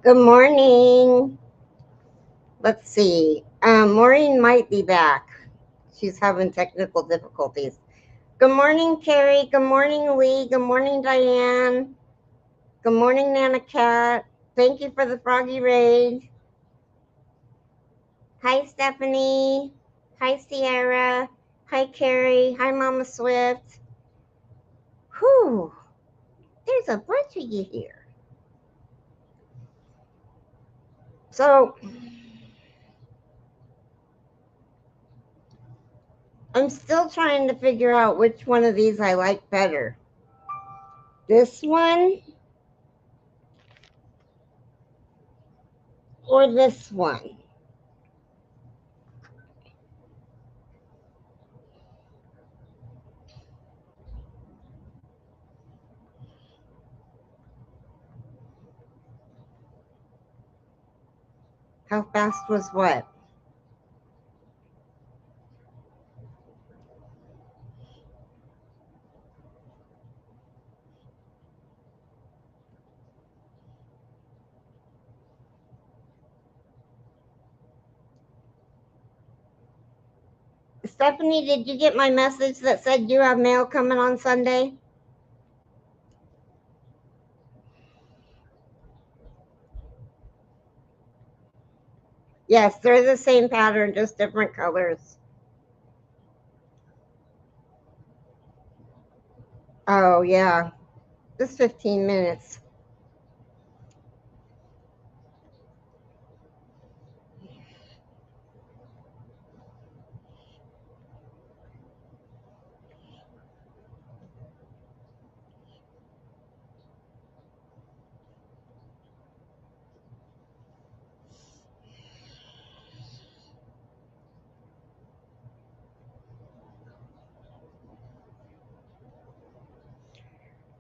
Good morning. Let's see. Maureen might be back. She's having technical difficulties. Good morning, Carrie. Good morning, Lee. Good morning, Diane. Good morning, Nana Cat. Thank you for the froggy raid. Hi, Stephanie. Hi, Sierra. Hi, Carrie. Hi, Mama Swift. Whew. There's a bunch of you here. So, I'm still trying to figure out which one of these I like better. This one or this one? How fast was what? Stephanie, did you get my message that said you have mail coming on Sunday? Yes, they're the same pattern, just different colors. Oh, yeah. Just 15 minutes.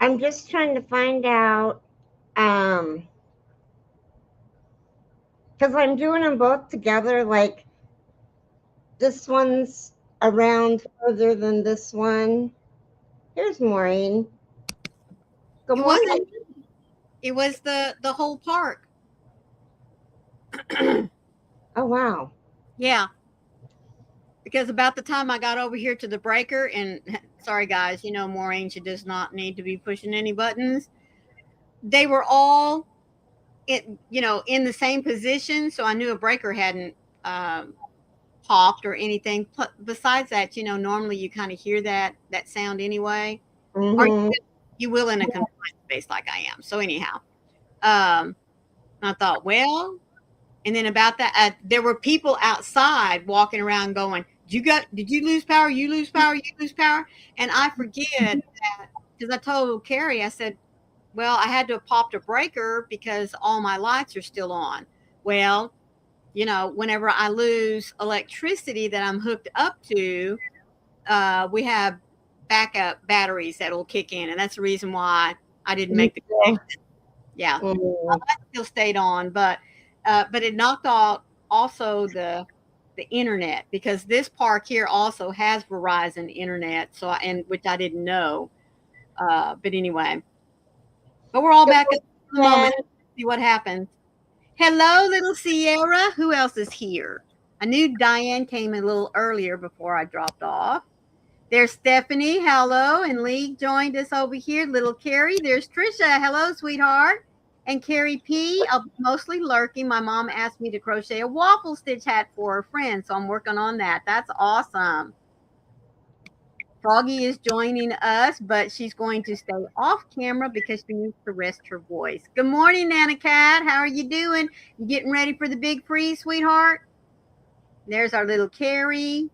I'm just trying to find out, um, because I'm doing them both together. Like this one's around further than this one. Here's Maureen. Good It wasn't. morning. It was the whole park. Oh, wow. Yeah, because about the time I got over here to the breaker, and sorry guys, Maureen, she does not need to be pushing any buttons. They were all in the same position, so I knew a breaker hadn't um, popped or anything. Besides that, normally you kind of hear that sound anyway, or Mm-hmm. you will in a confined space like I am. So anyhow, um, I thought, well, and then about that, there were people outside walking around going, did you lose power? You lose power? You lose power? And I forget that because I told Carrie, I said, well, I had to have popped a breaker because all my lights are still on. Well, whenever I lose electricity that I'm hooked up to, we have backup batteries that'll kick in. And that's the reason why I didn't You make the still. connection. Yeah. My Mm, light still stayed on, but it knocked off also the internet because this park here also has Verizon internet, and which I didn't know. But anyway, but we're all good back up in the morning, moment. See what happens. Hello, little Sierra. Who else is here? I knew Diane came a little earlier before I dropped off. There's Stephanie. Hello. And Lee joined us over here. Little Carrie. There's Trisha. Hello, sweetheart. And Carrie P. I'll be mostly lurking. My mom asked me to crochet a waffle stitch hat for her friend, so I'm working on that. That's awesome. Froggy is joining us, but she's going to stay off camera because she needs to rest her voice. Good morning, Nana Cat. How are you doing? You getting ready for the big freeze, sweetheart? There's our little Carrie.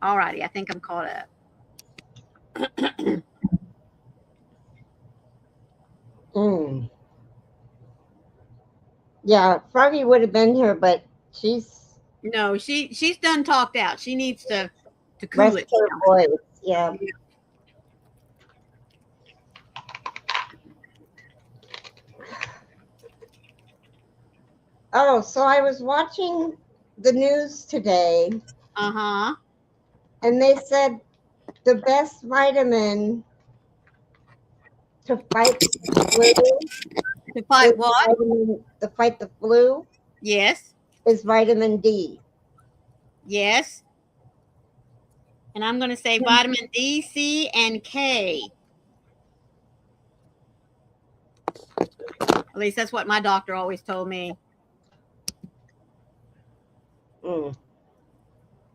All righty, I think I'm caught up. Mm. Yeah, Froggy would have been here, but she's No, she's done talked out. She needs to cool rest it her voice. Yeah. down. Oh, so I was watching the news today, Uh-huh. and they said the best vitamin to fight the flu To fight what? To fight the flu Yes. is vitamin D. Yes. And I'm going to say vitamin D, C, and K. At least that's what my doctor always told me. Mm.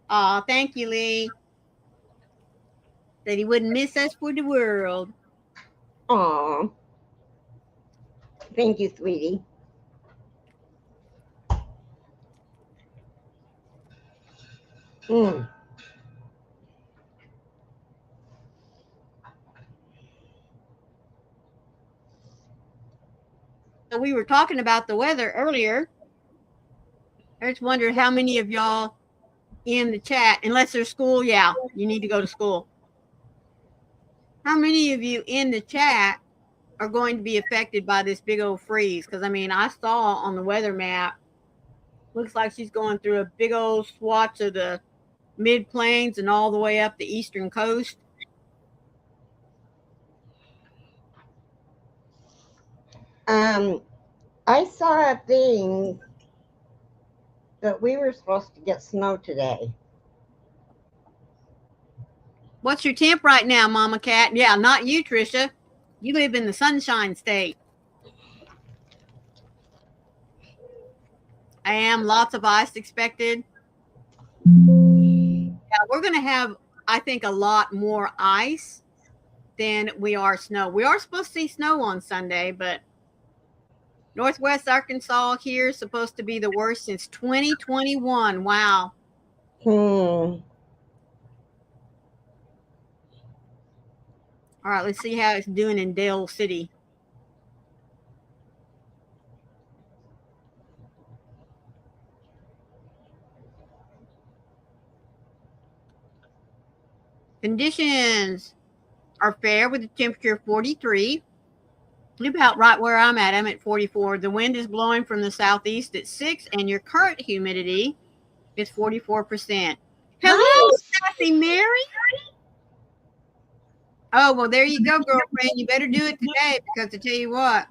Aw, thank you, Lee. That he wouldn't miss us for the world. Aw. Thank you, sweetie. Mm. So we were talking about the weather earlier. I just wondered how many of y'all in the chat, unless there's school, yeah, you need to go to school. How many of you in the chat are going to be affected by this big old freeze? Because I mean, I saw on the weather map, looks like she's going through a big old swatch of the mid plains and all the way up the eastern coast. I saw a thing that we were supposed to get snow today. What's your temp right now, Mama Cat? Yeah, not you, Trisha. You live in the Sunshine State. I am. Lots of ice expected. Yeah, we're going to have, I think, a lot more ice than we are snow. We are supposed to see snow on Sunday, but Northwest Arkansas here is supposed to be the worst since 2021. Wow. Hmm. All right, let's see how it's doing in Dale City. Conditions are fair with a temperature of 43. About right where I'm at. I'm at 44. The wind is blowing from the southeast at 6, and your current humidity is 44%. Hello, Nice. Sassy Mary. Oh, well, there you go, girlfriend. You better do it today because I tell you what,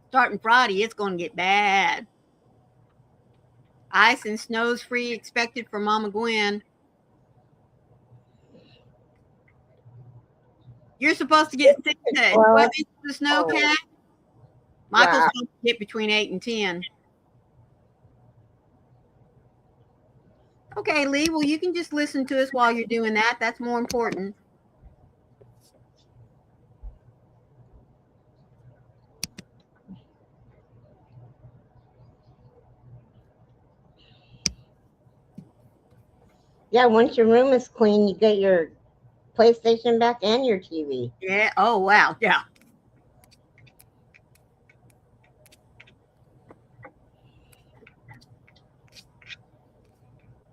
starting Friday, it's going to get bad. Ice and snow's free expected for Mama Gwen. You're supposed to get 6 to 12 inches of snow, Cat. Michael's Wow. supposed to get between 8 and 10. Okay, Lee, well, you can just listen to us while you're doing that. That's more important. Yeah, once your room is clean, you get your PlayStation back and your TV. Yeah. Oh, wow. Yeah.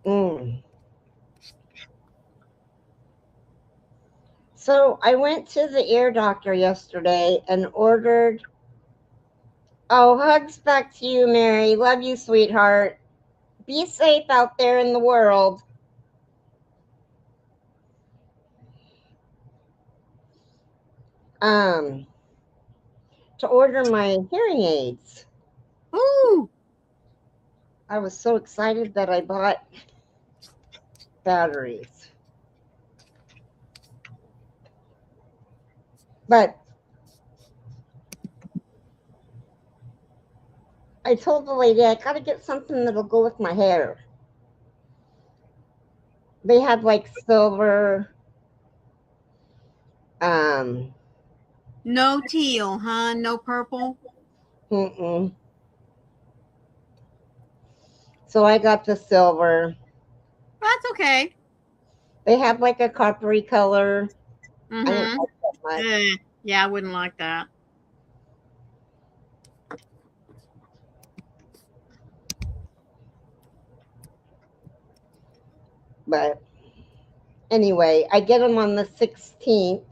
Mm. So I went to the ear doctor yesterday and ordered. Oh, hugs back to you, Mary. Love you, sweetheart. Be safe out there in the world. Um, to order my hearing aids. Ooh. I was so excited that I bought batteries. But I told the lady I gotta get something that'll go with my hair. They had like silver. Um, No teal, huh? No purple. mm-mm. So I got the silver. That's okay. They have like a coppery color. I didn't Mm-hmm. like that much. Yeah, I wouldn't like that. But anyway, I get them on the 16th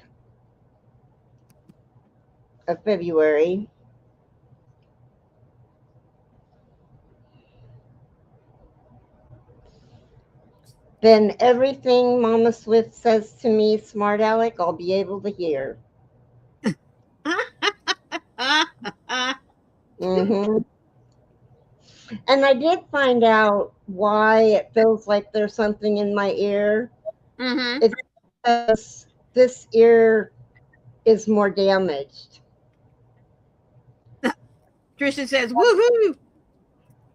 of February. Then everything Mama Swift says to me, smart Alec, I'll be able to hear. Mm-hmm. And I did find out why it feels like there's something in my ear. Mm-hmm. It's because this ear is more damaged. Trisha says, "Woohoo!"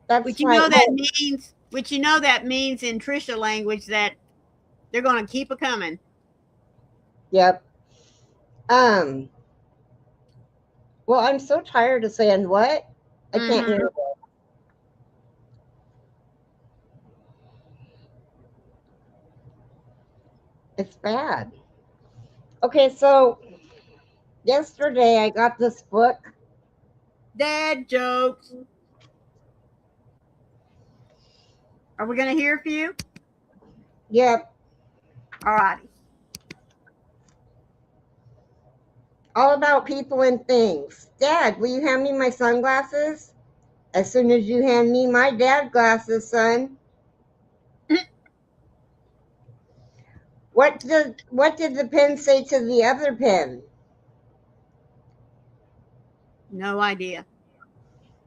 That's Which you why. know that means, which you know that means in Trisha language that they're going to keep a coming. Yep. Um. Well, I'm so tired of saying what. I can't Mm-hmm. hear. It's bad. Okay, so yesterday I got this book. Dad jokes. Are we going to hear a few? Yep. All righty. All about people and things. Dad, will you hand me my sunglasses? As soon as you hand me my dad glasses, son. What did the pen say to the other pen? No idea.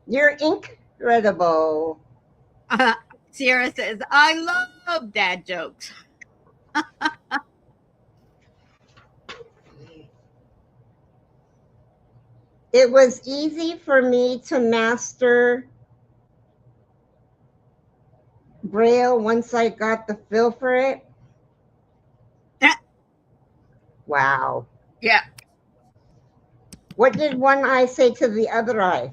You're incredible. Sierra says, I love dad jokes. It was easy for me to master Braille once I got the feel for it. Wow. Yeah. What did one eye say to the other eye?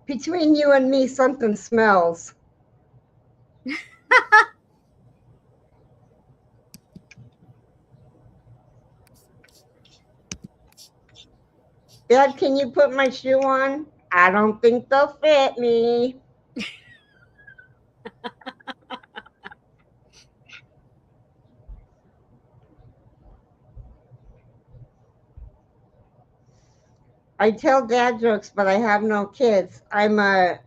Between you and me, something smells. Dad, can you put my shoe on? I don't think they'll fit me. I tell dad jokes, but I have no kids. I'm a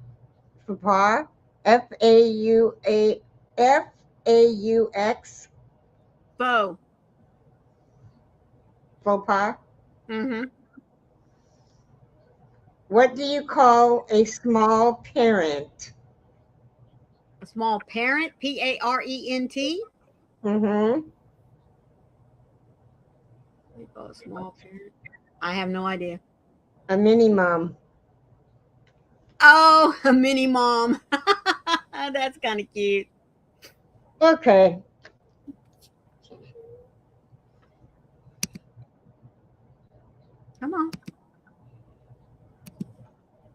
papa, Faux, Bo. faux pas. Mm-hmm. What do you call a small parent? A small parent, Parent. Mm-hmm. We call a small parent. I have no idea. A mini mom. Oh, a mini mom. That's kind of cute. Okay. Come on.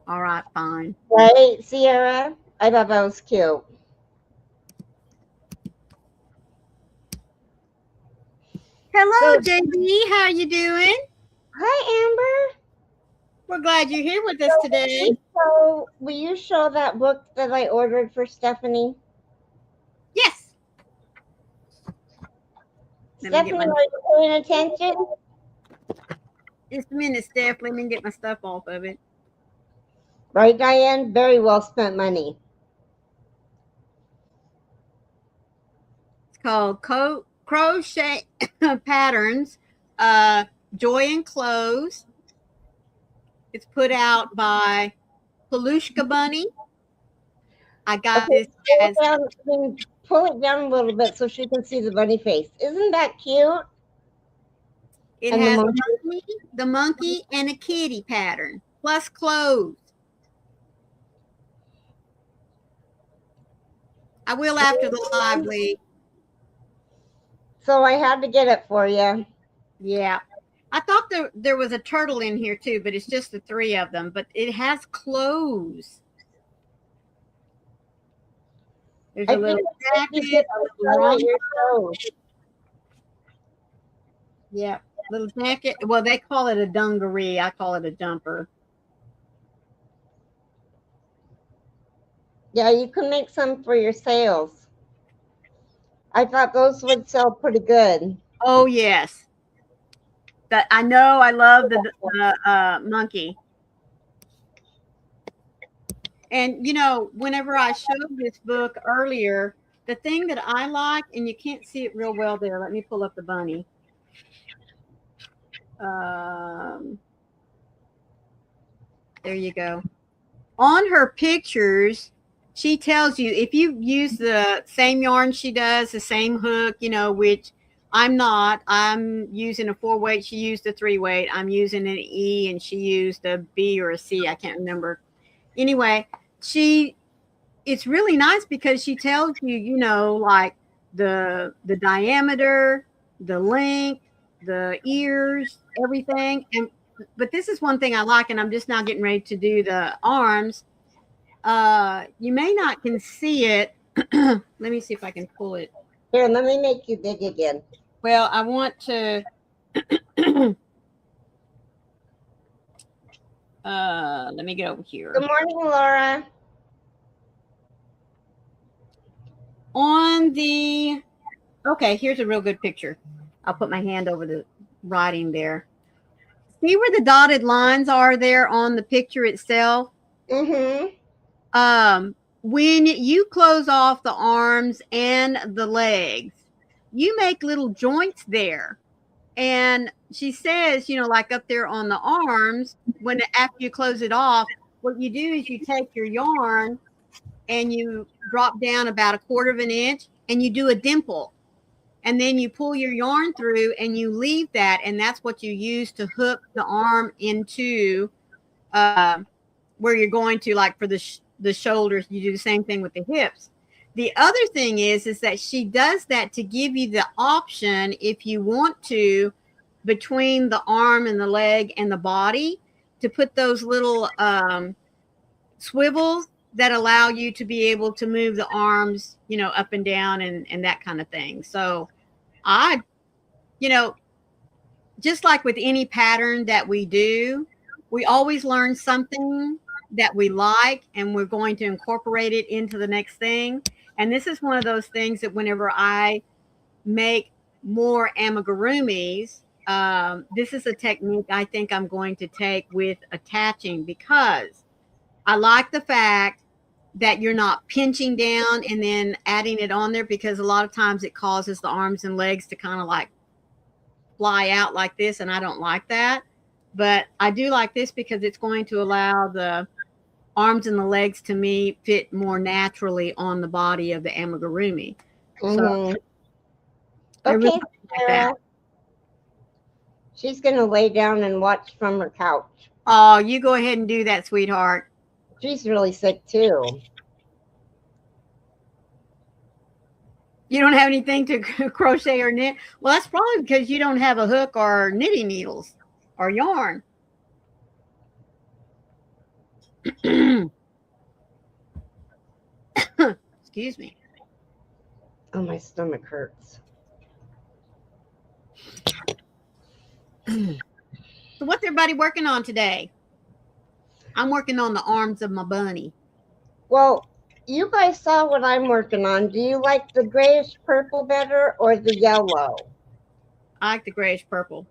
All right, fine. Right, Sierra? I thought that was cute. Hello, So, JB. How you doing? hi, Amber. We're glad you're here with us today. Will you show that book that I ordered for Stephanie? Yes. Let me get Stephanie, my are you paying attention? just a minute, Steph. Let me get my stuff off of it. Right, Diane? Very well spent money. It's called Crochet Patterns, Joy and Clothes. It's put out by Pelushka Bunny. I got Okay, this as pull it down a little bit so she can see the bunny face. Isn't that cute? it And the has monkey. the monkey and a kitty pattern plus clothes. I will after the live week. So I had to get it for you. Yeah. I thought there was a turtle in here too, but it's just the three of them. But it has clothes. There's I a think little you jacket, get a to little color romper. your toes. Yeah, little jacket. Well, they call it a dungaree. I call it a jumper. Yeah, you can make some for your sales. I thought those would sell pretty good. Oh yes, that I know. I love the monkey. And you know, whenever I showed this book earlier, the thing that I like, and you can't see it real well there. Let me pull up the bunny. There you go. On her pictures, she tells you if you use the same yarn she does, the same hook, which I'm not. I'm using a 4-weight. She used a 3-weight. I'm using an E and she used a B or a C. I can't remember. Anyway, it's really nice because she tells you, like the diameter, the length, the ears, everything. But this is one thing I like, and I'm just now getting ready to do the arms. You may not can see it. Let me see if I can pull it. Here, let me make you big again. Well, I want to. Let me get over here. Good morning, Laura. Okay, here's a real good picture. I'll put my hand over the writing there. See where the dotted lines are there on the picture itself? Mm-hmm. When you close off the arms and the legs, you make little joints there. And she says, like up there on the arms, after you close it off, what you do is you take your yarn and you drop down about 1/4 of an inch and you do a dimple. And then you pull your yarn through and you leave that. And that's what you use to hook the arm into where you're going to, like for the shoulders. You do the same thing with the hips. The other thing is that she does that to give you the option, if you want to, between the arm and the leg and the body, to put those little swivels that allow you to be able to move the arms, up and down and that kind of thing. So just like with any pattern that we do, we always learn something that we like and we're going to incorporate it into the next thing. And this is one of those things that whenever I make more amigurumis, this is a technique I think I'm going to take with attaching, because I like the fact that you're not pinching down and then adding it on there, because a lot of times it causes the arms and legs to kind of like fly out like this, and I don't like that. But I do like this because it's going to allow the arms and the legs to me fit more naturally on the body of the amigurumi. Mm-hmm. So, okay, Sarah. She's going to lay down and watch from her couch. Oh, you go ahead and do that, sweetheart. She's really sick too. You don't have anything to crochet or knit? Well, that's probably because you don't have a hook or knitting needles or yarn. Excuse me. Oh, my stomach hurts. So what's everybody working on today? I'm working on the arms of my bunny. Well, you guys saw what I'm working on. Do you like the grayish purple better or the yellow? I like the grayish purple.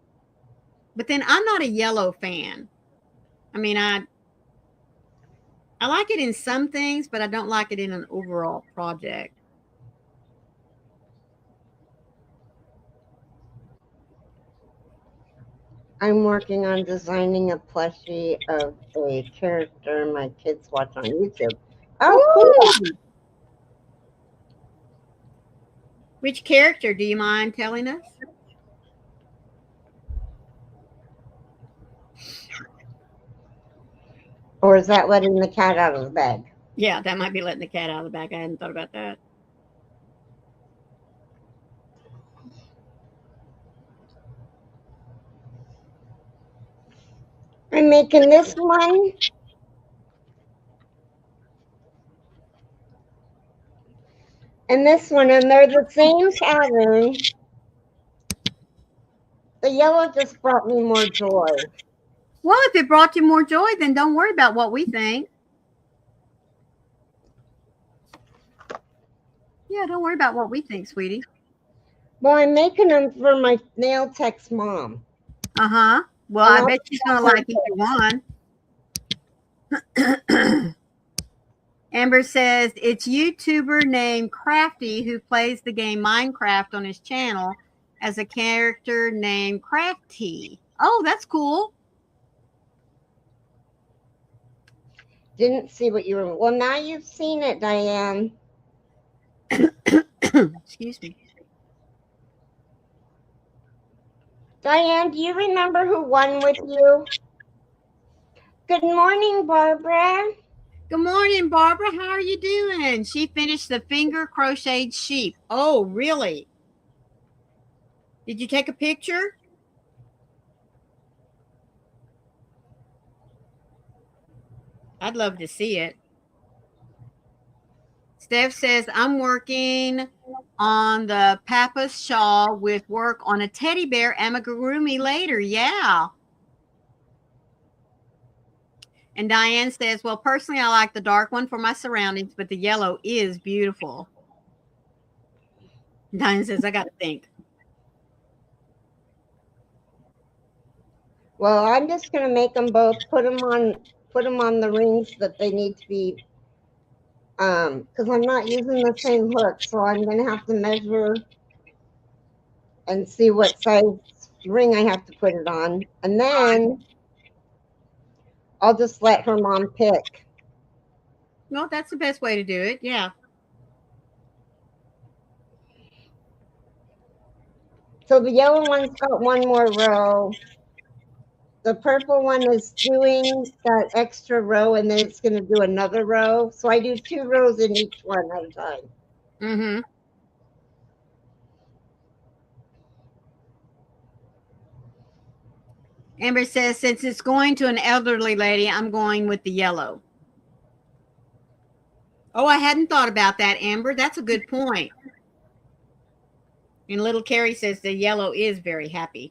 But then I'm not a yellow fan. I mean, I like it in some things, but I don't like it in an overall project. I'm working on designing a plushie of a character my kids watch on YouTube. Oh, cool. Which character do you mind telling us? Or is that letting the cat out of the bag? Yeah, that might be letting the cat out of the bag. I hadn't thought about that. I'm making this one. And this one, and they're the same pattern. The yellow just brought me more joy. Well, if it brought you more joy, then don't worry about what we think. Yeah, don't worry about what we think, sweetie. Well, I'm making them for my nail tech's mom. Uh-huh. Well, I bet she's going to like either one. Amber says, it's YouTuber named Crafty who plays the game Minecraft on his channel as a character named Crafty. Oh, that's cool. Didn't see what you were. Well, now you've seen it, Diane. Excuse me. Diane, do you remember who won with you? Good morning, Barbara. Good morning, Barbara. How are you doing? She finished the finger crocheted sheep. Oh, really? Did you take a picture? I'd love to see it. Steph says, I'm working on the Papa's shawl with work on a teddy bear amigurumi later. Yeah. And Diane says, well, personally, I like the dark one for my surroundings, but the yellow is beautiful. Diane says, I got to think. Well, I'm just gonna make them both. Put them on the rings that they need to be. Because I'm not using the same hook, so I'm gonna have to measure and see what size ring I have to put it on, and then I'll just let her mom pick. Well, that's the best way to do it. Yeah. So the yellow one's got one more row. The purple one is doing that extra row, and then it's going to do another row. So I do 2 rows in each one at a time. Mm-hmm. Amber says, since it's going to an elderly lady, I'm going with the yellow. Oh, I hadn't thought about that, Amber. That's a good point. And little Carrie says the yellow is very happy.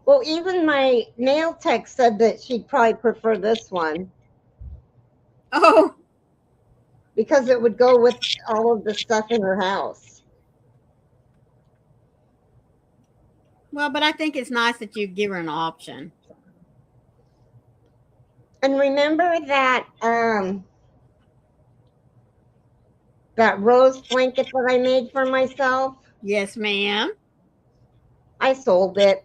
Well, even my nail tech said that she'd probably prefer this one. Oh. Because it would go with all of the stuff in her house. Well, but I think it's nice that you give her an option. And remember that rose blanket that I made for myself? Yes, ma'am. I sold it.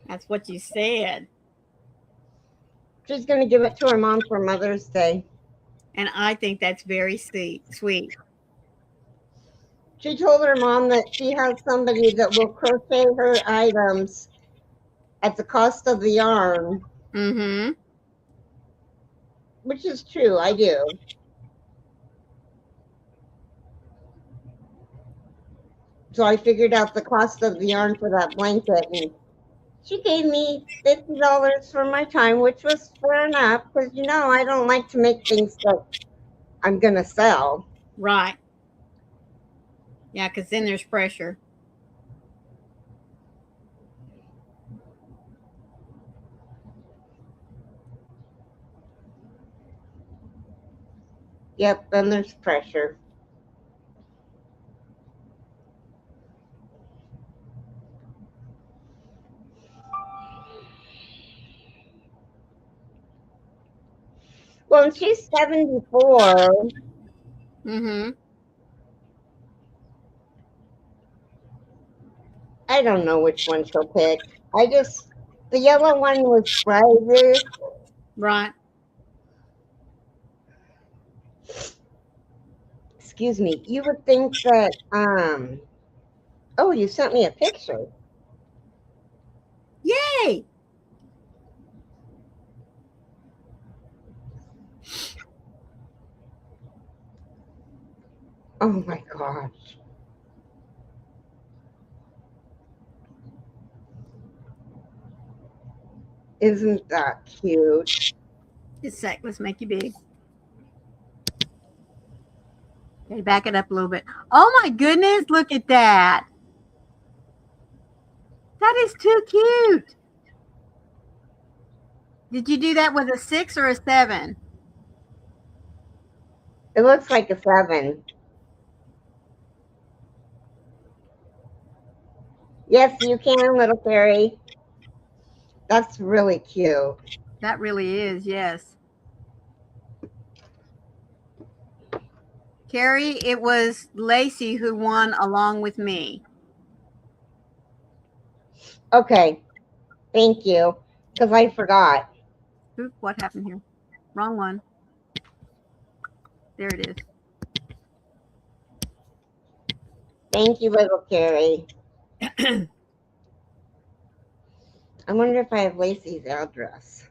That's what you said. She's going to give it to her mom for Mother's Day. And I think that's very sweet. She told her mom that she has somebody that will crochet her items at the cost of the yarn. Mm-hmm. Which is true, I do. So I figured out the cost of the yarn for that blanket, and she gave me $50 for my time, which was fair enough because I don't like to make things that I'm gonna sell. Right. Yeah, because then there's pressure. Yep, then there's pressure. Well, and she's 74. Mm-hmm. I don't know which one she'll pick. The yellow one was brighter. Right. Excuse me. You would think that, oh, you sent me a picture. Yay! Oh my gosh. Isn't that cute? Just a sec. Let's make you big. Okay, back it up a little bit. Oh my goodness, look at that. That is too cute. Did you do that with a 6 or a 7? It looks like a 7. Yes, you can, little fairy. That's really cute. That really is, yes. Carrie, it was Lacey who won along with me. Okay. Thank you. Because I forgot. Oop, what happened here? Wrong one. There it is. Thank you, little Carrie. I wonder if I have Lacey's address.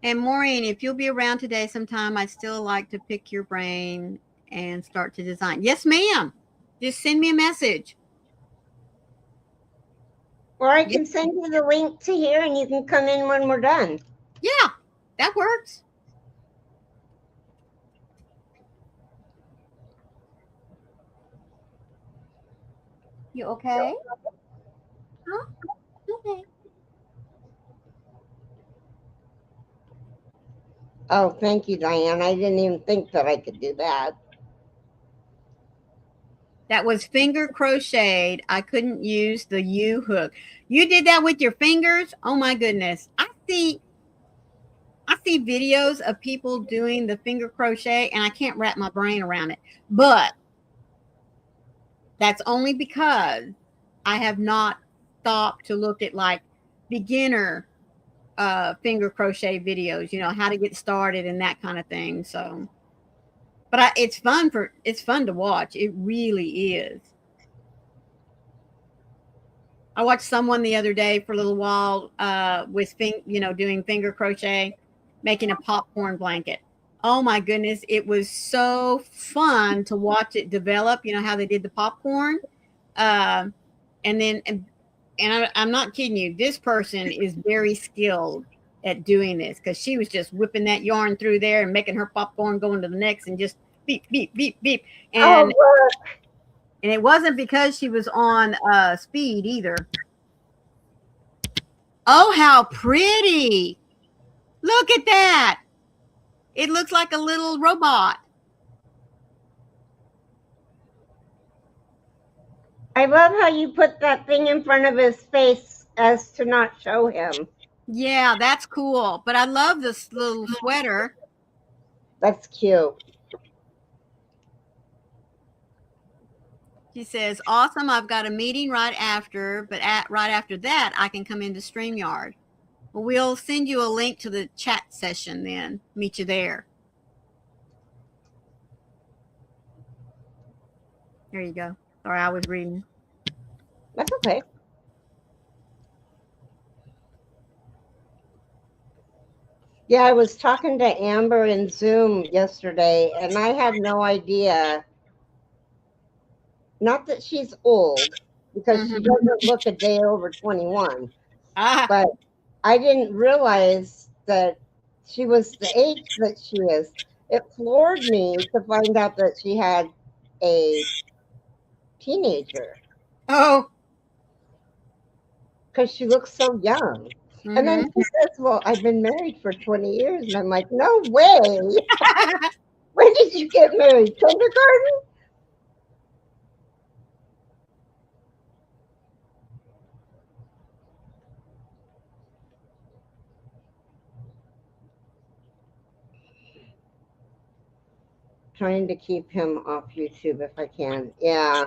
And Maureen, if you'll be around today sometime, I'd still like to pick your brain and start to design. Yes, ma'am. Just send me a message. Or I can send you the link to here and you can come in when we're done. Yeah, that works. You okay? Huh? Okay. Oh, thank you, Diane. I didn't even think that I could do that. That was finger crocheted. I couldn't use the U hook. You did that with your fingers? Oh my goodness. I see videos of people doing the finger crochet and I can't wrap my brain around it. But that's only because I have not stopped to look at like beginner finger crochet videos, how to get started and that kind of thing. So, but it's fun to watch. It really is. I watched someone the other day for a little while with doing finger crochet, making a popcorn blanket. Oh my goodness, it was so fun to watch it develop. You know how they did the popcorn, uh, and then I'm not kidding you. This person is very skilled at doing this because she was just whipping that yarn through there and making her popcorn go into the next and just beep beep beep beep Oh, look. and it wasn't because she was on speed either. Oh, how pretty. Look at that. It looks like a little robot. I love how you put that thing in front of his face as to not show him. Yeah, that's cool. But I love this little sweater. That's cute. She says, awesome. I've got a meeting right after, but right after that, I can come into StreamYard. Well, we'll send you a link to the chat session then. Meet you there. There you go. Sorry, I was reading. That's okay. Yeah, I was talking to Amber in Zoom yesterday, and I had no idea. Not that she's old, because she doesn't look a day over 21, but I didn't realize that she was the age that she is. It floored me to find out that she had a teenager Oh. because she looks so young. And then she says, well, I've been married for 20 years. And I'm like, no way. When did you get married? Kindergarten? Trying to keep him off YouTube if I can. Yeah.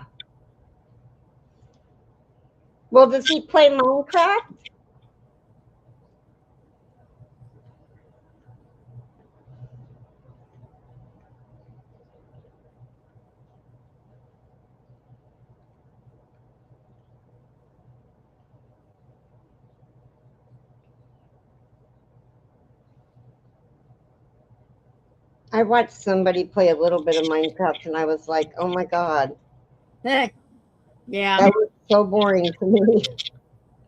Well, does he play Minecraft? I watched somebody play a little bit of Minecraft and I was like, oh my God. Yeah. That was so boring to me.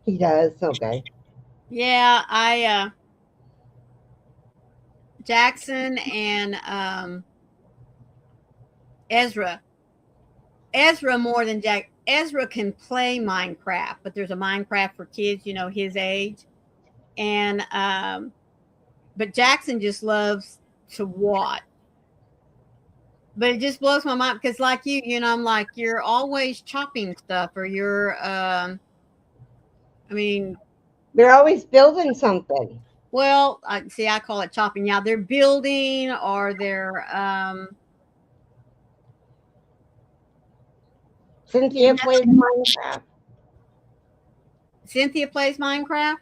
He does. Okay. Yeah, Jackson and Ezra. Ezra more than Jack. Ezra can play Minecraft, but there's a Minecraft for kids, his age. And but Jackson just loves to watch. But it just blows my mind because, like I'm like, you're always chopping stuff, or I mean, They're always building something. well, I see. I call it chopping. Yeah, they're building, or they're Cynthia plays Minecraft. Cynthia plays Minecraft.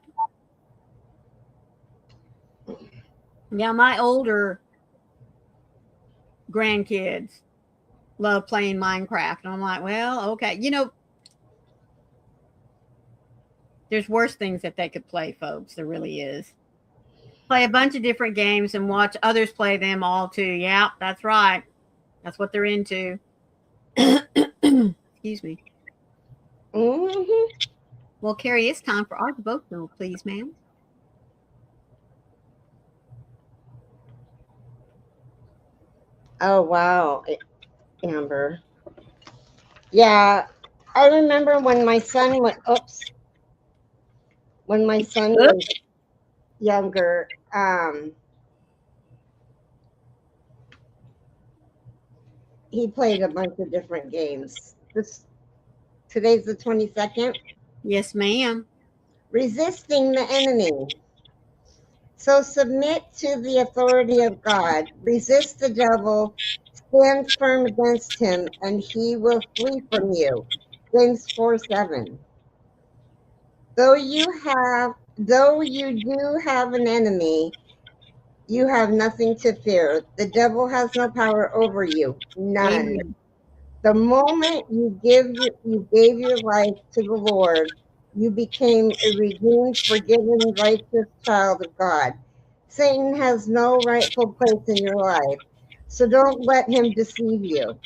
Yeah, my older grandkids love playing Minecraft, and I'm like, well, okay, there's worse things that they could play, folks. There really is. Play a bunch of different games and watch others play them all too. Yeah, that's right. That's what they're into. Excuse me. Hmm. Well, Carrie, it's time for our devotional, please, ma'am. Oh wow, Amber. Yeah, I remember when my son was. Oops, when my son was younger. He played a bunch of different games. Today's the 22nd. Yes, ma'am. Resisting the enemy. So submit to the authority of God. Resist the devil. Stand firm against him, and he will flee from you. James 4:7. Though you do have an enemy, you have nothing to fear. The devil has no power over you. None. Amen. The moment you gave your life to the Lord, you became a redeemed, forgiven, righteous child of God. Satan has no rightful place in your life, so don't let him deceive you.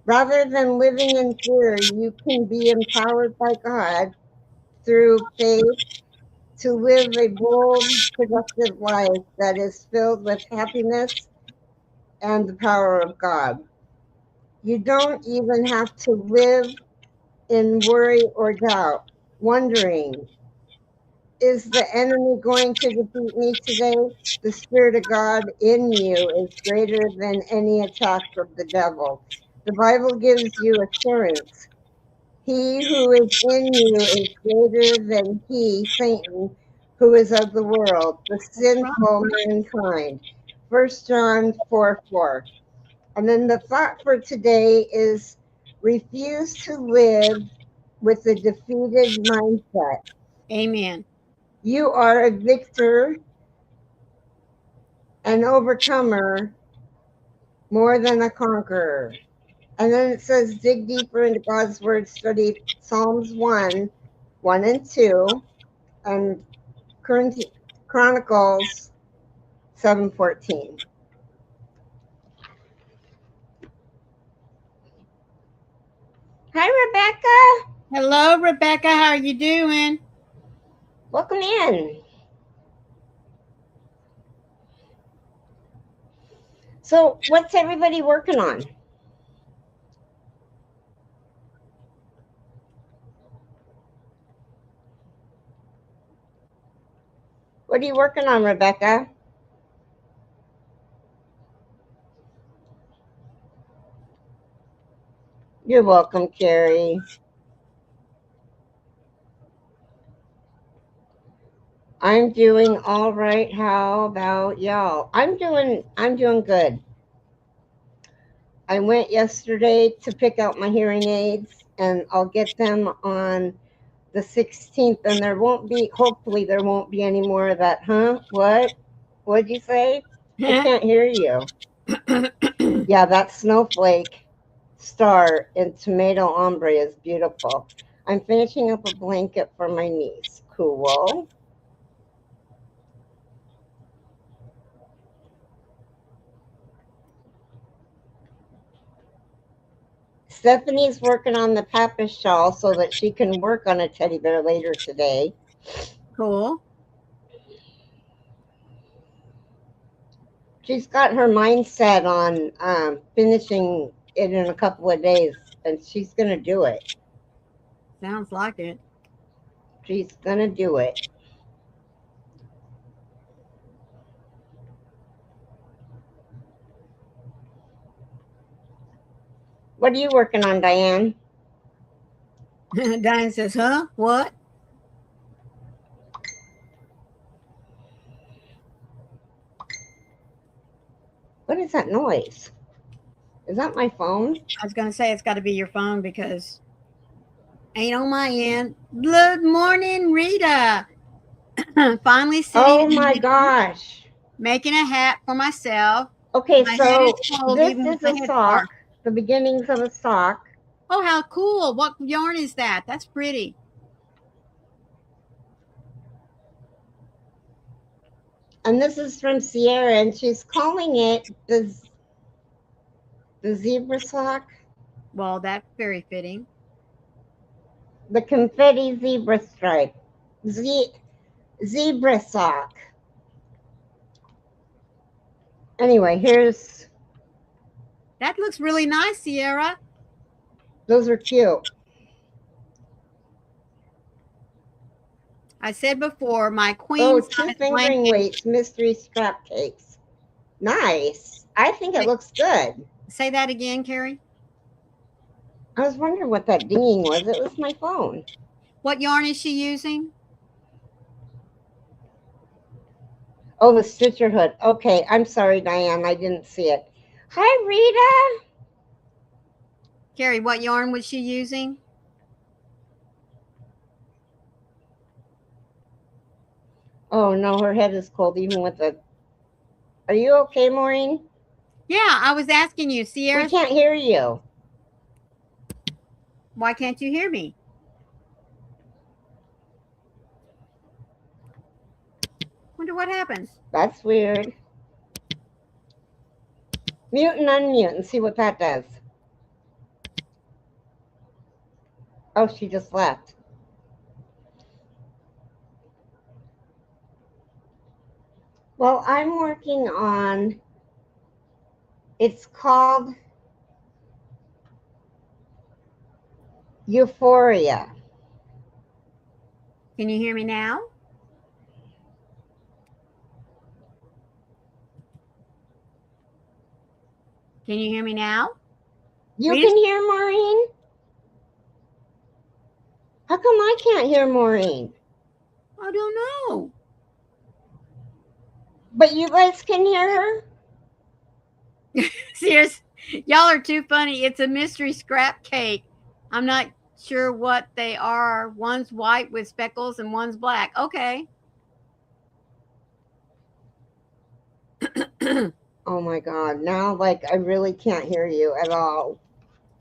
Rather than living in fear, you can be empowered by God through faith to live a bold, productive life that is filled with happiness and the power of God. You don't even have to live in worry or doubt, wondering, is the enemy going to defeat me today? The Spirit of God in you is greater than any attack of the devil. The Bible gives you assurance. He who is in you is greater than he, Satan, who is of the world, the That's right. sinful mankind. 1 John 4:4. And then the thought for today is refuse to live with a defeated mindset. Amen. You are a victor, an overcomer, more than a conqueror. And then it says, dig deeper into God's word, study Psalms 1, 1 and 2, and Chronicles 7:14. Hi, Rebecca. Hello, Rebecca. How are you doing? Welcome in. So, what's everybody working on? What are you working on, Rebecca? You're welcome, Carrie. I'm doing all right. How about y'all? I'm doing good. I went yesterday to pick out my hearing aids and I'll get them on the 16th and hopefully there won't be any more of that, huh? What? What'd you say? I can't hear you. Yeah, that snowflake star in tomato ombre is beautiful. I'm finishing up a blanket for my niece. Cool. Stephanie's working on the Pappas shawl so that she can work on a teddy bear later today. Cool. She's got her mindset on finishing it in a couple of days, and she's going to do it. Sounds like it. She's going to do it. What are you working on, Diane? Diane says, huh? What? What is that noise? Is that my phone? I was going to say it's got to be your phone because ain't on my end. Good morning, Rita. Finally sitting Oh my down, gosh. making a hat for myself. Okay, My head is so cold this even with is my a headscarf. sock, the beginnings of a sock. Oh, how cool. What yarn is that? That's pretty. And this is from Sierra, and she's calling it the zebra sock, Well, that's very fitting. the confetti zebra stripe, zebra sock. Anyway, here's, That looks really nice, Sierra. those are cute. I said before, my Oh, queen two size fingering blanket. weights, mystery scrap cakes. Nice. I think it looks good. Say that again, Carrie. I was wondering what that dinging was. It was my phone. What yarn is she using? Oh, the stitcher hood. Okay, I'm sorry, Diane. I didn't see it. Hi, Rita. Carrie, what yarn was she using? Oh no, her head is cold even with the. Are you okay, Maureen? Yeah, I was asking you, We Sierra. can't hear you. Why can't you hear me? Wonder what happens. That's weird. Mute and unmute and see what that does. Oh, she just left. Well, I'm working on. It's called Euphoria. Can you hear me now? Can you hear me now? You Rita, can hear Maureen? How come I can't hear Maureen? I don't know. But you guys can hear her? Serious, y'all are too funny. It's a mystery scrap cake. I'm not sure what they are. One's white with speckles and one's black. Okay. Oh my god, now like I really can't hear you at all.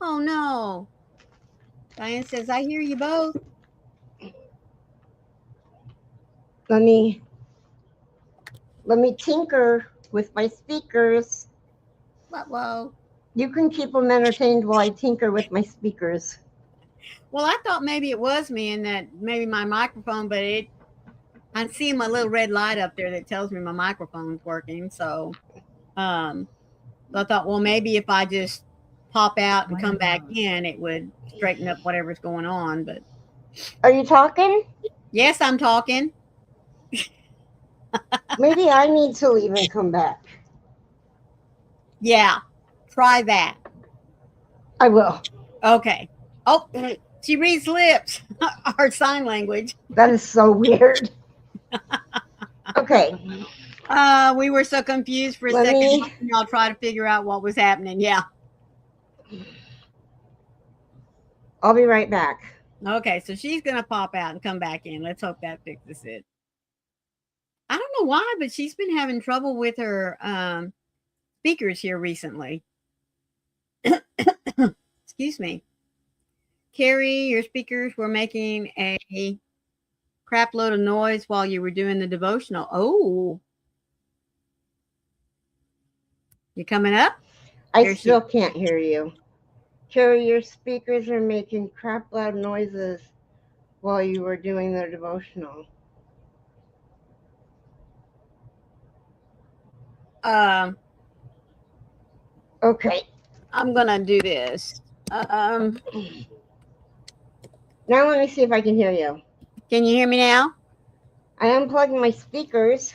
Oh no. Diane says, I hear you both. Let me tinker with my speakers. Whoa. You can keep them entertained while I tinker with my speakers. Well, I thought maybe it was me and that maybe my microphone, but I see my little red light up there that tells me my microphone's working. So I thought, well, maybe if I just pop out and come back in, it would straighten up whatever's going on. But Are you talking? yes, I'm talking. Maybe I need to leave and come back. Yeah, try that. I will. Okay. Oh, she reads lips, our sign language. That is so weird. Okay. We were so confused for a Let second. me. Y'all try to figure out what was happening. Yeah. I'll be right back. Okay, so she's gonna pop out and come back in. Let's hope that fixes it. I don't know why, but she's been having trouble with her speakers here recently. Excuse me. Carrie, your speakers were making a crap load of noise while you were doing the devotional. Oh, you coming up? I There she. still can't hear you. Carrie, your speakers are making crap loud noises while you were doing the devotional. Okay. I'm gonna do this. Now let me see if I can hear you. Can you hear me now? I unplugged my speakers.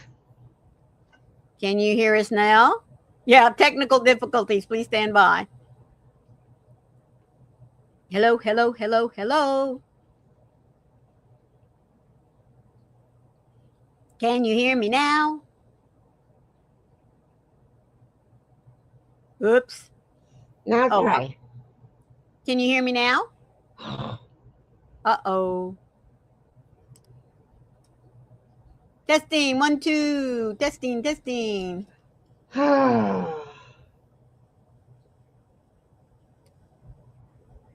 Can you hear us now? Yeah, technical difficulties. Please stand by. Hello, hello, hello, hello. Can you hear me now? Oops. Now Oh, try. can you hear me now? Uh-oh. Testing, 1, 2. Testing, testing.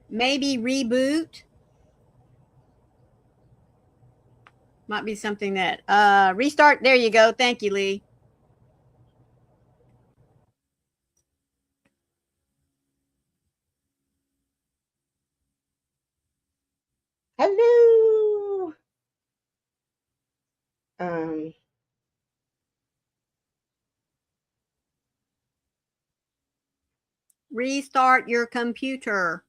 Maybe reboot. Might be something that restart. There you go. Thank you, Lee. Hello. Um, Restart your computer.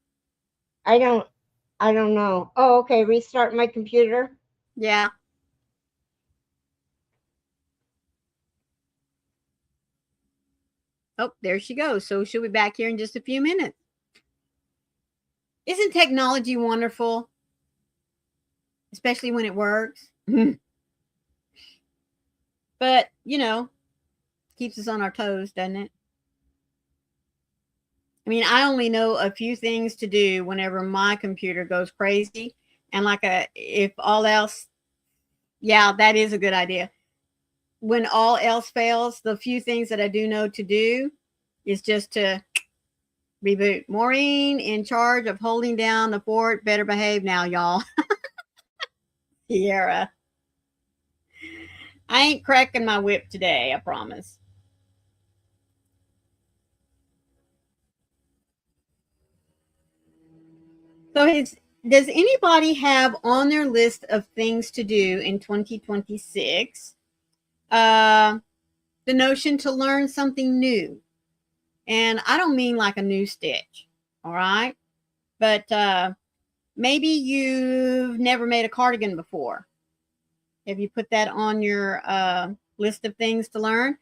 I don't know. Oh, okay. Restart my computer. Yeah. Oh, there she goes. So she'll be back here in just a few minutes. Isn't technology wonderful? Especially when it works. But, keeps us on our toes, doesn't it? I mean, I only know a few things to do whenever my computer goes crazy. And if all else, yeah, that is a good idea. When all else fails, the few things that I do know to do is just to reboot. Maureen in charge of holding down the fort. Better behave now, y'all. Sierra. I ain't cracking my whip today, I promise. So does anybody have on their list of things to do in 2026 uh, the notion to learn something new? And I don't mean like a new stitch, all right? But maybe you've never made a cardigan before. Have you put that on your list of things to learn?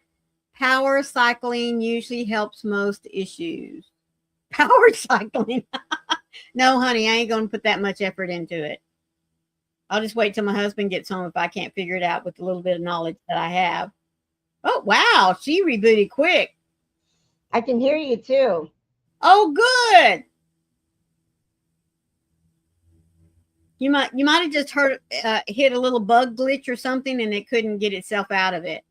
Power cycling usually helps most issues. Power cycling. No, honey, I ain't going to put that much effort into it. I'll just wait till my husband gets home if I can't figure it out with a little bit of knowledge that I have. Oh, wow. She rebooted quick. I can hear you too. Oh, good. You might have just heard hit a little bug glitch or something and it couldn't get itself out of it.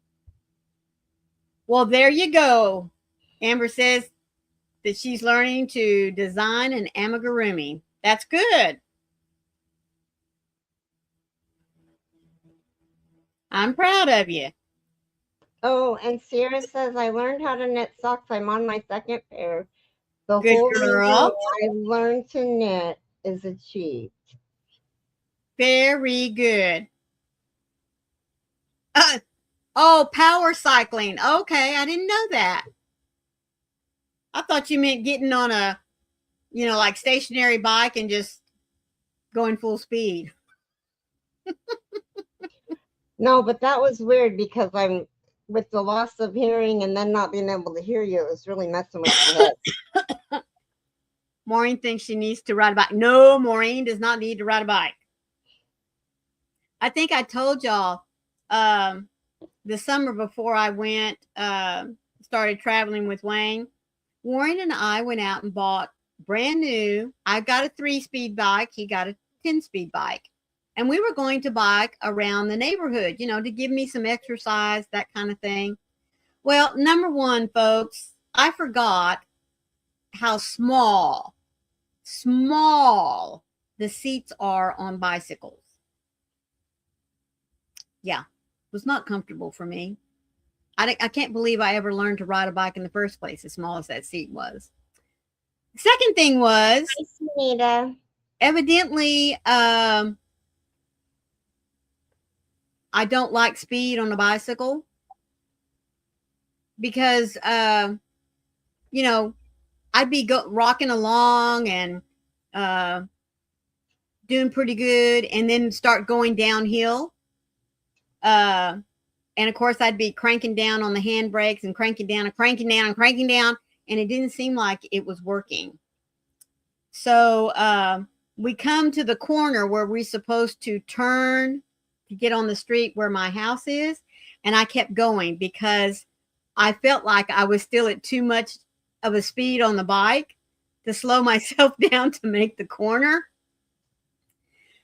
Well, there you go. Amber says that she's learning to design an amigurumi. That's good. I'm proud of you. Oh, and Sierra says I learned how to knit socks. I'm on my second pair. The Good whole reason girl. I learned to knit is achieved. Very good. Oh, power cycling. Okay, I didn't know that. I thought you meant getting on a, like stationary bike and just going full speed. No, but that was weird because I'm with the loss of hearing and then not being able to hear you. It was really messing with my head. Maureen thinks she needs to ride a bike. No, Maureen does not need to ride a bike. I think I told y'all the summer before I went, started traveling with Wayne, Warren and I went out and bought brand new. I got a 3-speed bike. He got a 10-speed bike. And we were going to bike around the neighborhood, to give me some exercise, that kind of thing. Well, number one, folks, I forgot how small the seats are on bicycles. Yeah, it was not comfortable for me. I can't believe I ever learned to ride a bike in the first place, as small as that seat was. Second thing was, Hi, Sunita. evidently, I don't like speed on a bicycle because, I'd be rocking along and uh, doing pretty good, and then start going downhill. Uh, and of course, I'd be cranking down on the handbrakes and cranking down and cranking down and cranking down, and it didn't seem like it was working. So we come to the corner where we're supposed to turn to get on the street where my house is. And I kept going because I felt like I was still at too much of a speed on the bike to slow myself down to make the corner.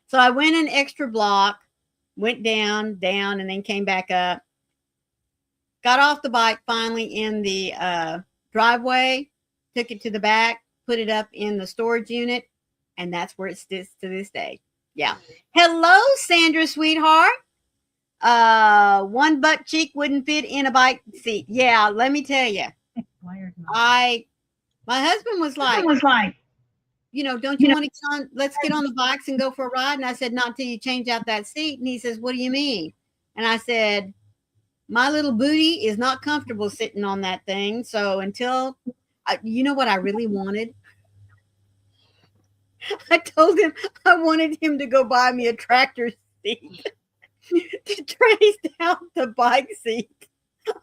So I went an extra block, went down, and then came back up. Got off the bike finally in the driveway, took it to the back, put it up in the storage unit, and that's where it sits to this day. Yeah. Hello, Sandra, sweetheart. One butt cheek wouldn't fit in a bike seat. Yeah, let me tell you. I my husband was like, don't you want to get on? Let's get on the bikes and go for a ride. And I said, not until you change out that seat. And he says, what do you mean? And I said, my little booty is not comfortable sitting on that thing. So until, you know what I really wanted? I told him I wanted him to go buy me a tractor seat to trace out the bike seat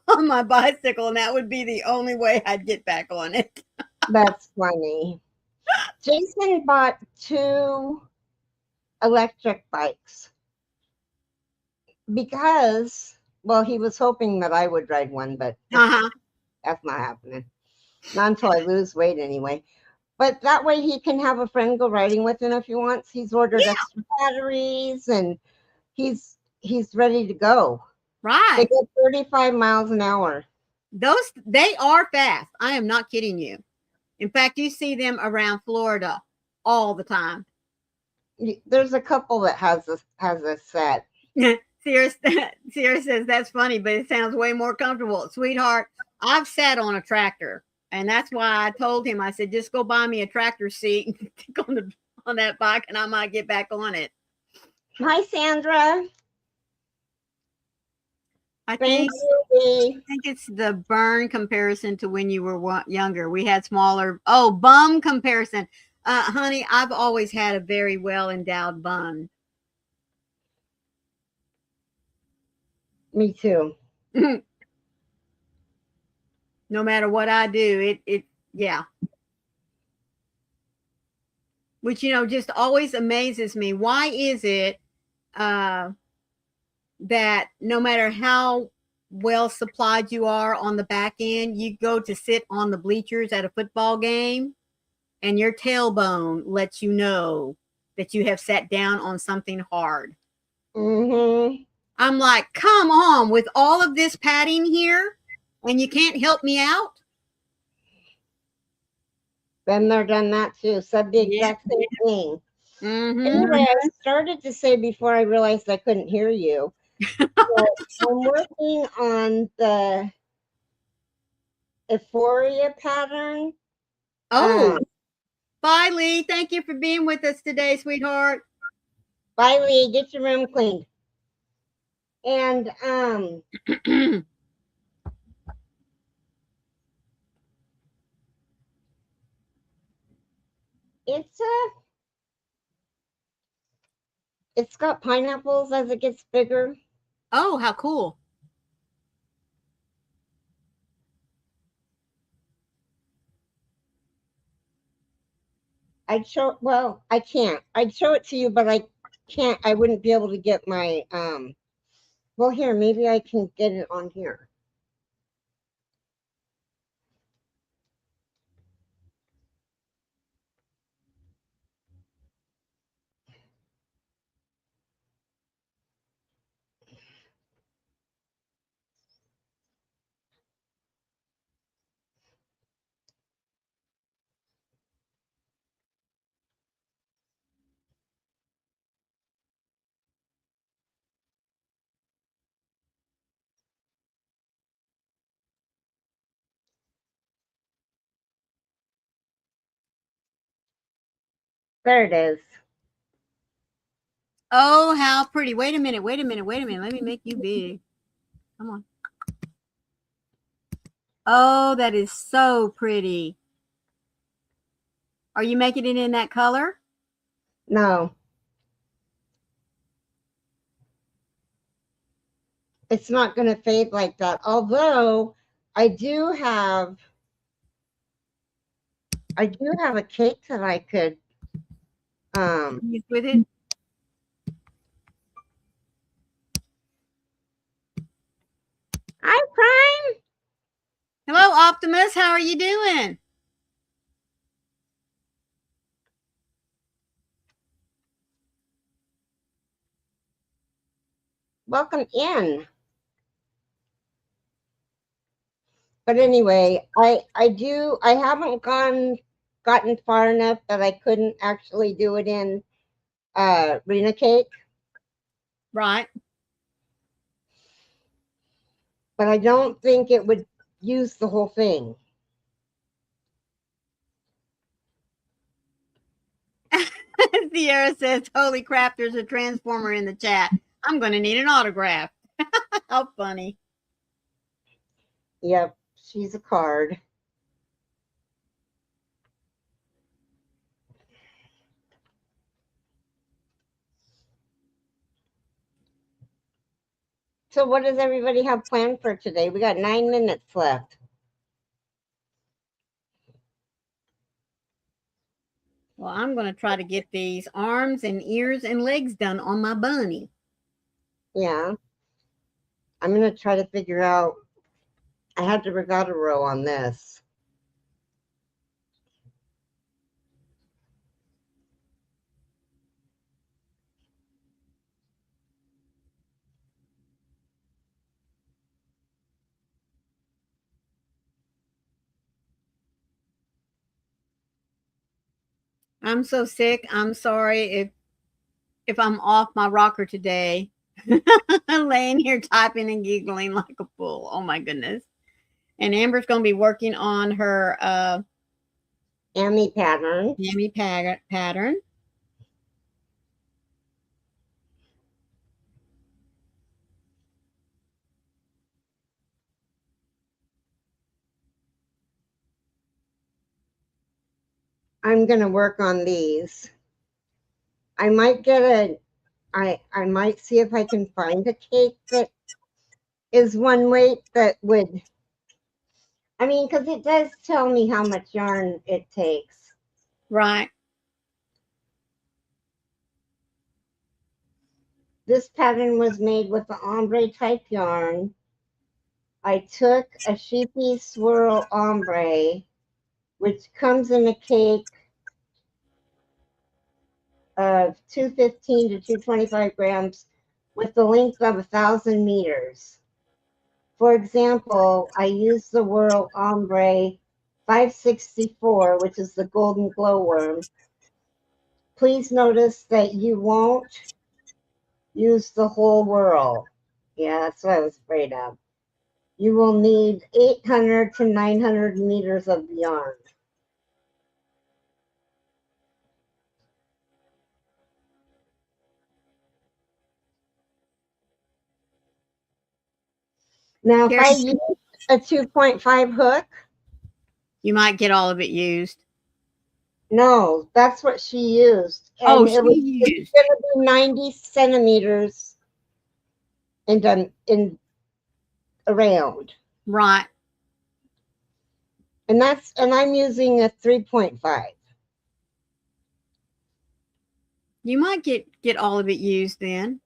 on my bicycle. And that would be the only way I'd get back on it. That's funny. Jason bought 2 electric bikes because, well, he was hoping that I would ride one, but that's not happening. Not until I lose weight anyway. But that way he can have a friend go riding with him if he wants. He's ordered extra batteries and he's ready to go. Right. They go 35 miles an hour. They are fast. I am not kidding you. In fact, you see them around Florida all the time. There's a couple that has a set. Sierra says that's funny, but it sounds way more comfortable. Sweetheart, I've sat on a tractor, and that's why I told him, I said, just go buy me a tractor seat and stick on that bike, and I might get back on it. Hi, Sandra. I think it's the burn comparison to when you were younger. We had smaller. Oh, bum comparison. Honey, I've always had a very well endowed bum. Me too. No matter what I do, yeah. Which, just always amazes me. Why is it that no matter how well supplied you are on the back end, you go to sit on the bleachers at a football game and your tailbone lets you know that you have sat down on something hard. Mm-hmm. I'm like, come on, with all of this padding here, and you can't help me out? Been there, done that too. Said the exact same thing. Anyway, I started to say before I realized I couldn't hear you. I'm working on the euphoria pattern. Oh, bye, Lee. Thank you for being with us today, sweetheart. Bye, Lee. Get your room cleaned. And it's got pineapples as it gets bigger. Oh, how cool. I can't. I'd show it to you, but I can't. I wouldn't be able to get my well, here, maybe I can get it on here. There it is. Oh, how pretty. Wait a minute. Let me make you big. Come on. Oh, that is so pretty. Are you making it in that color? No. It's not going to fade like that. Although I do have I do have a cake that I could. Use with it. Hi, Prime. Hello, Optimus. How are you doing? Welcome in. But anyway, I haven't gotten far enough that I couldn't actually do it in Rena cake, Right. but I don't think it would use the whole thing. Sierra says, "Holy crap! There's a transformer in the chat. I'm going to need an autograph." How funny. Yep, she's a card. So what does everybody have planned for today? We got 9 minutes left. Well, I'm going to try to get these arms and ears and legs done on my bunny. Yeah. I'm going to try to figure out. I had the regatta row on this. I'm so sick. I'm sorry if I'm off my rocker today. Laying here typing and giggling like a fool. Oh my goodness. And Amber's going to be working on her Amy pattern. Yummy pattern. I'm going to work on these. I might get I might see if I can find a cake that is one weight that would, I mean, because it does tell me how much yarn it takes. Right. This pattern was made with the ombre type yarn. I took a sheepy swirl ombre, which comes in a cake of 215 to 225 grams with the length of 1,000 meters. For example, I use the Whirl Ombre 564, which is the golden glowworm. Please notice that you won't use the whole whirl. Yeah, that's what I was afraid of. You will need 800 to 900 meters of yarn. Now, if Carrie, I use a 2.5 hook, you might get all of it used. no, that's what she used. Oh, And she it's used. going to be 90 centimeters in around. Right. And I'm using a 3.5. You might get all of it used then.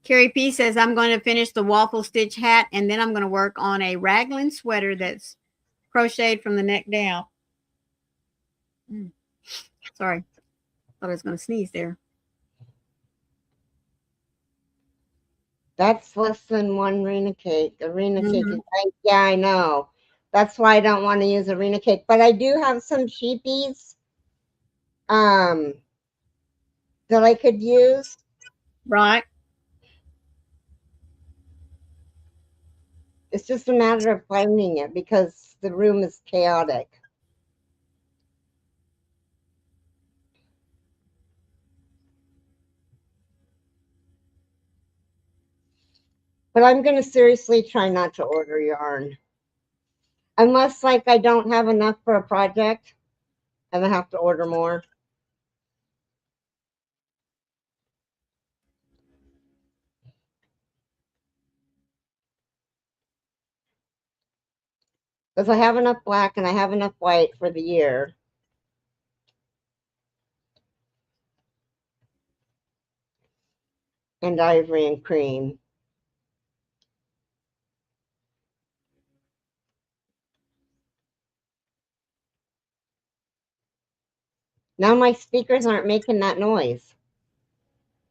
Carrie P says, I'm going to finish the waffle stitch hat and then I'm going to work on a raglan sweater that's crocheted from the neck down. Sorry. Thought I was going to sneeze there. That's less than one Rena cake. A Rena cake Mm-hmm. is yeah, I know. That's why I don't want to use a Rena cake. But I do have some sheepies um that I could use. Right. It's just a matter of finding it because the room is chaotic. But I'm gonna seriously try not to order yarn. Unless like I don't have enough for a project and I have to order more. because I have enough black and I have enough white for the year. And ivory and cream. Now my speakers aren't making that noise.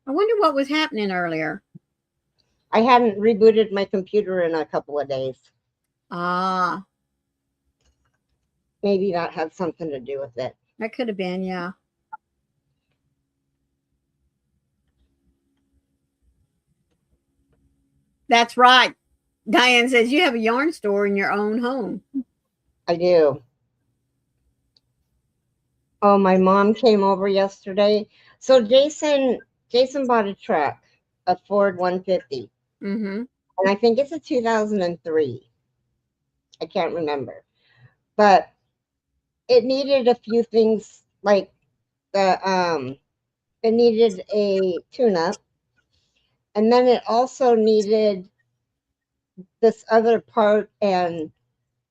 I wonder what was happening earlier. I hadn't rebooted my computer in a couple of days. Ah, Maybe that had something to do with it. that could have been, yeah. That's right. Diane says you have a yarn store in your own home. I do. Oh, my mom came over yesterday. So Jason bought a truck, a Ford 150. Mm-hmm. And I think it's a 2003. I can't remember. But it needed a few things like the it needed a tune up, and then it also needed this other part. And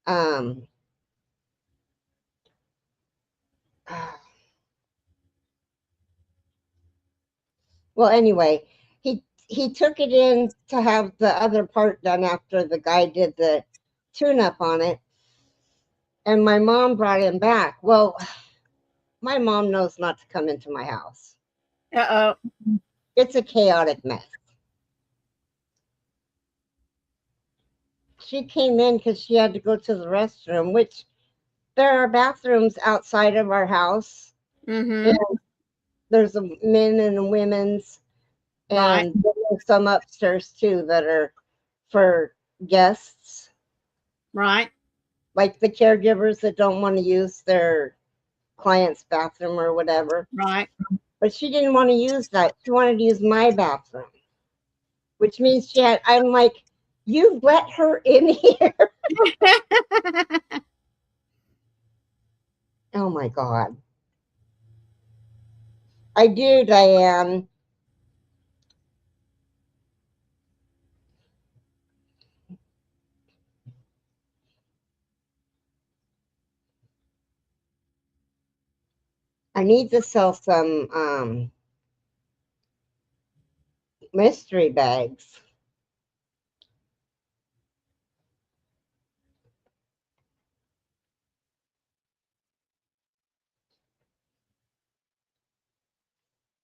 um well, anyway, he took it in to have the other part done after the guy did the tune up on it, and my mom brought him back. Well, my mom knows not to come into my house. Uh-oh. It's a chaotic mess. She came in because she had to go to the restroom, which there are bathrooms outside of our house. Mm-hmm. And there's a men and a women's, Right. and there's some upstairs too that are for guests, Right. like the caregivers that don't want to use their client's bathroom or whatever. Right. But she didn't want to use that. She wanted to use my bathroom, which means I'm like, you let her in here. Oh my God. I do, Diane. I need to sell some mystery bags.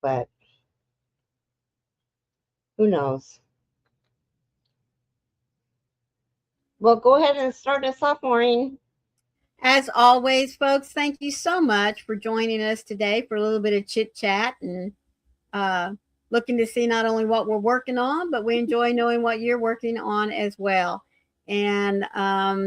But who knows? Well, go ahead and start us off, Maureen. As always, folks, thank you so much for joining us today for a little bit of chit chat and uh, looking to see not only what we're working on, but we enjoy knowing what you're working on as well. And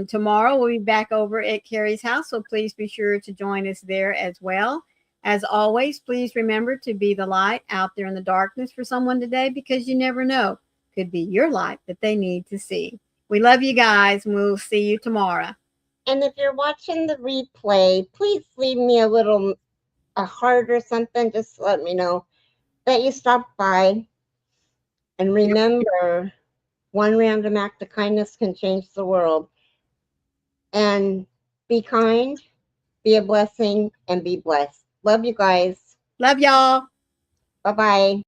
tomorrow we'll be back over at Carrie's house, so please be sure to join us there as well. As always, please remember to be the light out there in the darkness for someone today because you never know. Could be your light that they need to see. We love you guys, and we'll see you tomorrow. And if you're watching the replay, please leave me a heart or something. Just let me know that you stopped by. And remember, one random act of kindness can change the world. And be kind, be a blessing, and be blessed. Love you guys. Love y'all. Bye bye.